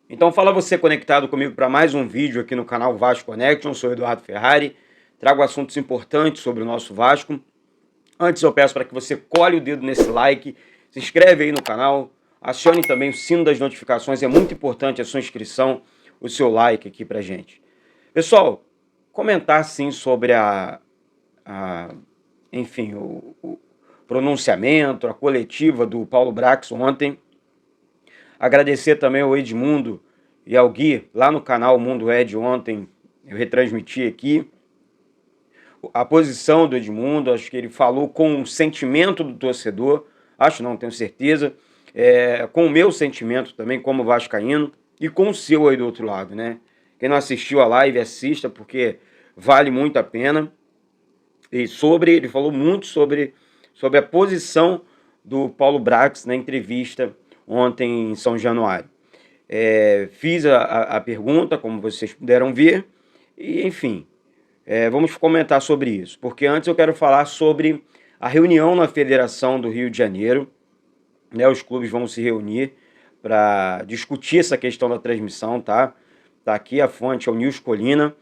Então fala você conectado comigo para mais um vídeo aqui no canal Vasco Connection. Eu sou Eduardo Ferrari, trago assuntos importantes sobre o nosso Vasco. Antes eu peço para que você colhe o dedo nesse like, se inscreve aí no canal, acione também o sino das notificações, é muito importante a sua inscrição, o seu like aqui pra gente. Pessoal, comentar sim sobre enfim, o pronunciamento, a coletiva do Paulo Brax ontem. Agradecer também ao Edmundo e ao Gui, lá no canal Mundo Ed ontem, eu retransmiti aqui a posição do Edmundo. Acho que ele falou com o sentimento do torcedor, acho não, tenho certeza, com o meu sentimento também como vascaíno e com o seu aí do outro lado, né? Quem não assistiu a live, assista, porque vale muito a pena. E ele falou muito sobre a posição do Paulo Brax na entrevista ontem em São Januário. Fiz a pergunta, como vocês puderam ver, e enfim, vamos comentar sobre isso, porque antes eu quero falar sobre a reunião na Federação do Rio de Janeiro, né? Os clubes vão se reunir para discutir essa questão da transmissão, tá? Tá aqui a fonte, é o Nils Colina.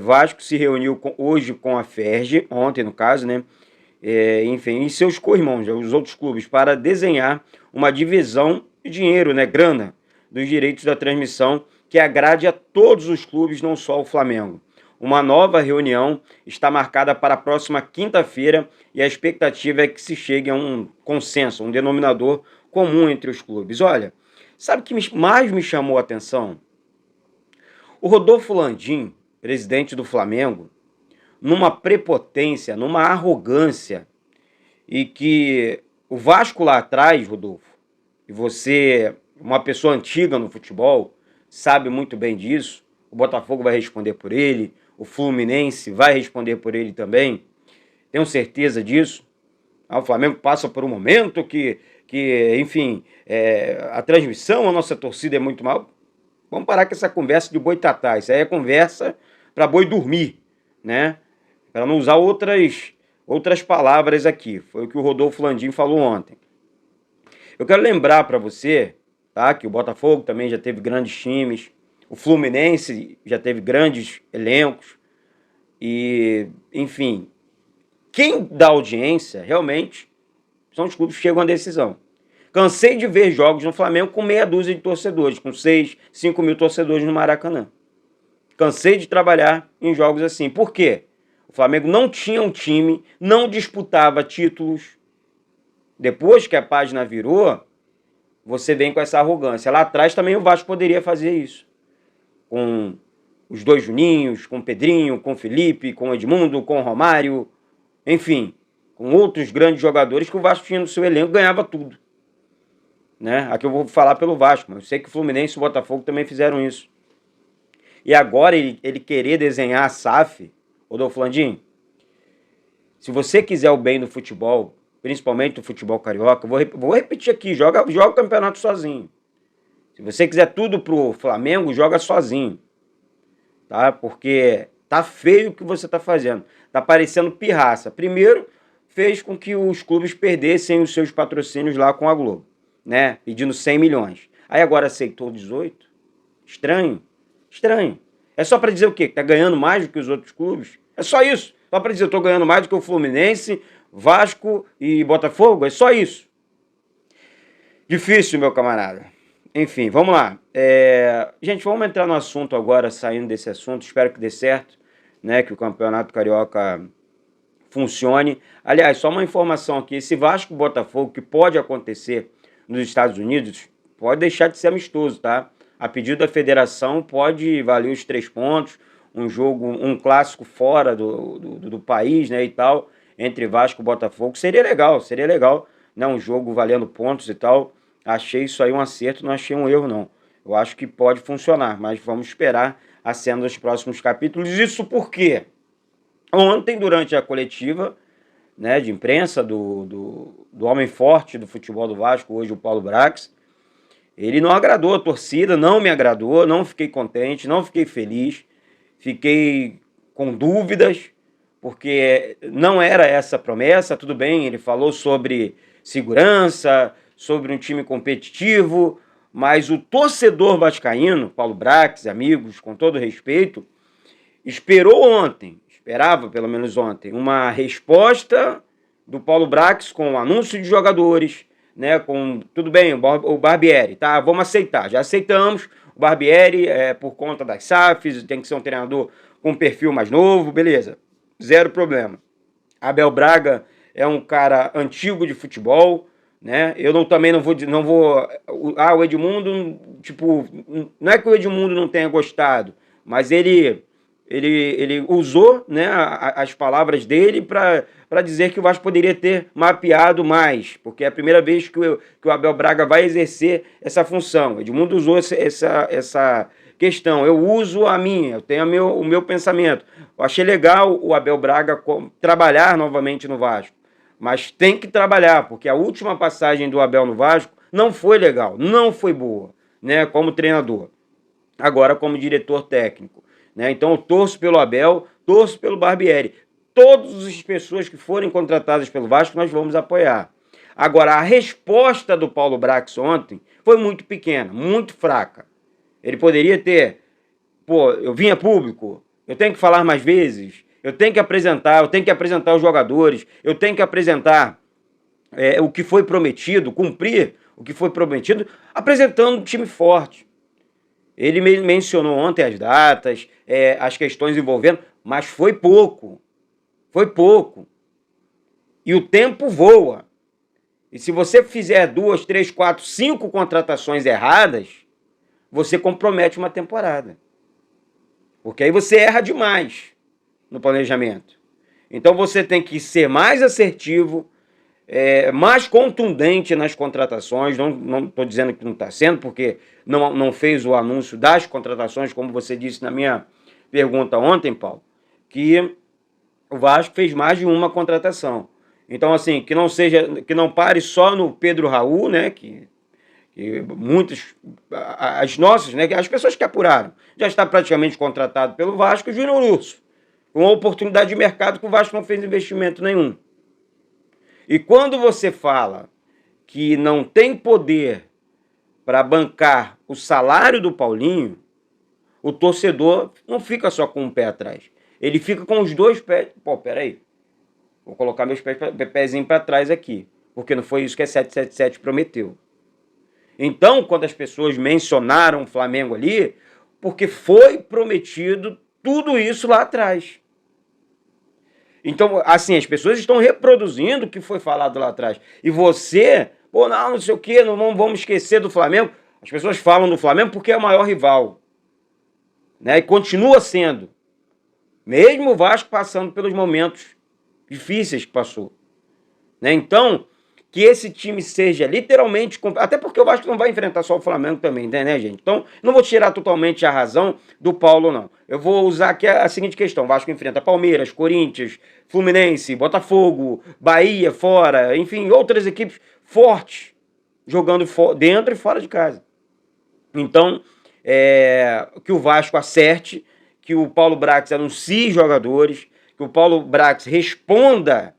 Vasco se reuniu hoje com a FERJ, ontem no caso, né? Enfim, e seus co-irmãos, os outros clubes, para desenhar uma divisão de dinheiro, né, grana, dos direitos da transmissão, que agrade a todos os clubes, não só o Flamengo. Uma nova reunião está marcada para a próxima quinta-feira e a expectativa é que se chegue a um consenso, um denominador comum entre os clubes. Olha, sabe o que mais me chamou a atenção? O Rodolfo Landim, presidente do Flamengo, numa prepotência, numa arrogância, e que o Vasco lá atrás, Rodolfo, e você, uma pessoa antiga no futebol, sabe muito bem disso, o Botafogo vai responder por ele, o Fluminense vai responder por ele também, tenho certeza disso. O Flamengo passa por um momento que enfim, a transmissão, a nossa torcida é muito mal. Vamos parar com essa conversa de boitatá, isso aí é conversa para boi dormir, né? Para não usar outras palavras aqui. Foi o que o Rodolfo Landim falou ontem. Eu quero lembrar para você, tá, que o Botafogo também já teve grandes times, o Fluminense já teve grandes elencos, e, enfim, quem dá audiência, realmente, são os clubes que chegam à decisão. Cansei de ver jogos no Flamengo com meia dúzia de torcedores, com 5 mil torcedores no Maracanã. Cansei de trabalhar em jogos assim. Por quê? O Flamengo não tinha um time, não disputava títulos. Depois que a página virou, você vem com essa arrogância. Lá atrás também o Vasco poderia fazer isso. Com os dois Juninhos, com o Pedrinho, com o Felipe, com o Edmundo, com o Romário, enfim, com outros grandes jogadores que o Vasco tinha no seu elenco, ganhava tudo. Né? Aqui eu vou falar pelo Vasco, mas eu sei que o Fluminense e o Botafogo também fizeram isso. E agora ele querer desenhar a SAF, Rodolfo Landim, se você quiser o bem do futebol, principalmente do futebol carioca, vou repetir aqui, joga o campeonato sozinho. Se você quiser tudo pro Flamengo, joga sozinho. Tá? Porque tá feio o que você tá fazendo. Tá parecendo pirraça. Primeiro, fez com que os clubes perdessem os seus patrocínios lá com a Globo, né? Pedindo 100 milhões. Aí agora aceitou 18? Estranho. Estranho. É só para dizer o quê? Que tá ganhando mais do que os outros clubes? É só isso. Só para dizer, eu tô ganhando mais do que o Fluminense, Vasco e Botafogo? É só isso. Difícil, meu camarada. Enfim, vamos lá. Gente, vamos entrar no assunto agora, saindo desse assunto. Espero que dê certo, né? Que o Campeonato Carioca funcione. Aliás, só uma informação aqui. Esse Vasco e Botafogo, que pode acontecer nos Estados Unidos, pode deixar de ser amistoso, tá? A pedido da federação, pode valer os 3 pontos, um clássico fora do país, né, e tal, entre Vasco e Botafogo. Seria legal, né, um jogo valendo pontos e tal. Achei isso aí um acerto, não achei um erro, não. Eu acho que pode funcionar, mas vamos esperar a cena dos próximos capítulos. Isso porque ontem, durante a coletiva, né, de imprensa do homem forte do futebol do Vasco, hoje o Paulo Brax, Ele não agradou a torcida, não me agradou, não fiquei contente, não fiquei feliz, fiquei com dúvidas, porque não era essa a promessa. Tudo bem, ele falou sobre segurança, sobre um time competitivo, mas o torcedor vascaíno, Paulo Brax, amigos, com todo respeito, esperava pelo menos ontem, uma resposta do Paulo Brax com o anúncio de jogadores, né, com, tudo bem, o Barbieri, tá, vamos aceitar, já aceitamos, o Barbieri por conta das SAFs, tem que ser um treinador com um perfil mais novo, beleza, zero problema. Abel Braga é um cara antigo de futebol, né? Eu também não vou. O Edmundo, tipo, não é que o Edmundo não tenha gostado, mas ele usou, né, as palavras dele para dizer que o Vasco poderia ter mapeado mais, porque é a primeira vez que o Abel Braga vai exercer essa função. O Edmundo usou essa questão. Eu uso a minha, eu tenho o meu pensamento. Eu achei legal o Abel Braga trabalhar novamente no Vasco, mas tem que trabalhar, porque a última passagem do Abel no Vasco não foi legal, não foi boa, né, como treinador. Agora como diretor técnico, né? Então eu torço pelo Abel, torço pelo Barbieri. Todas as pessoas que forem contratadas pelo Vasco nós vamos apoiar. Agora, a resposta do Paulo Brax ontem foi muito pequena, muito fraca. Ele poderia ter, eu vim a público, eu tenho que falar mais vezes, eu tenho que apresentar os jogadores, eu tenho que apresentar o que foi prometido, cumprir o que foi prometido, apresentando um time forte. Ele mencionou ontem as datas, as questões envolvendo, mas foi pouco. Foi pouco. E o tempo voa. E se você fizer 2, 3, 4, 5 contratações erradas, você compromete uma temporada. Porque aí você erra demais no planejamento. Então você tem que ser mais assertivo, mais contundente nas contratações. Não estou dizendo que não está sendo, porque não fez o anúncio das contratações, como você disse na minha pergunta ontem, Paulo, que o Vasco fez mais de uma contratação. Então, assim, que não pare só no Pedro Raul, né, que muitas, as nossas, né, as pessoas que apuraram, já está praticamente contratado pelo Vasco, e o Júnior Urso, uma oportunidade de mercado que o Vasco não fez investimento nenhum. E quando você fala que não tem poder para bancar o salário do Paulinho, o torcedor não fica só com um pé atrás. Ele fica com os dois pés. Peraí. Vou colocar meus pezinhos para trás aqui. Porque não foi isso que a 777 prometeu. Então, quando as pessoas mencionaram o Flamengo ali, porque foi prometido tudo isso lá atrás. Então, assim, as pessoas estão reproduzindo o que foi falado lá atrás. E você, não sei o quê, não vamos esquecer do Flamengo. As pessoas falam do Flamengo porque é o maior rival. Né? E continua sendo. Mesmo o Vasco passando pelos momentos difíceis que passou. Né? Então, que esse time seja literalmente... Até porque o Vasco não vai enfrentar só o Flamengo também, né, gente? Então, não vou tirar totalmente a razão do Paulo, não. Eu vou usar aqui a seguinte questão. O Vasco enfrenta Palmeiras, Corinthians, Fluminense, Botafogo, Bahia, fora, enfim, outras equipes fortes, jogando dentro e fora de casa. Então, que o Vasco acerte, que o Paulo Brax anuncie jogadores, que o Paulo Brax responda,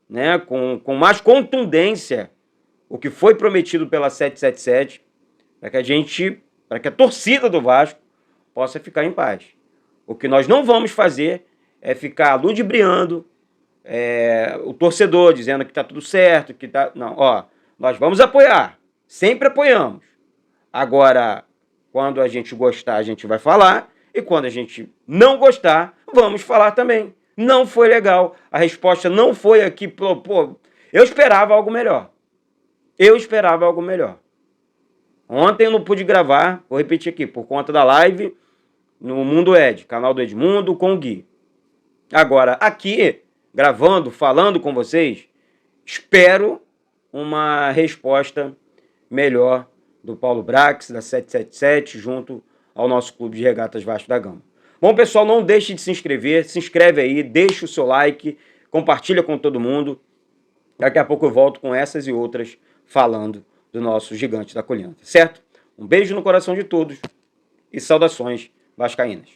né, com mais contundência o que foi prometido pela 777, para que a torcida do Vasco possa ficar em paz. O que nós não vamos fazer é ficar ludibriando o torcedor, dizendo que está tudo certo, que tá... Não, nós vamos apoiar, sempre apoiamos. Agora, quando a gente gostar, a gente vai falar, e quando a gente não gostar, vamos falar também. Não foi legal. A resposta não foi aqui, eu esperava algo melhor. Ontem eu não pude gravar, vou repetir aqui, por conta da live no Mundo Ed, canal do Edmundo com o Gui. Agora, aqui, gravando, falando com vocês, espero uma resposta melhor do Paulo Brax, da 777, junto ao nosso Clube de Regatas Vasco da Gama. Bom, pessoal, não deixe de se inscrever, se inscreve aí, deixa o seu like, compartilha com todo mundo. Daqui a pouco eu volto com essas e outras falando do nosso Gigante da Colina, certo? Um beijo no coração de todos e saudações vascaínas.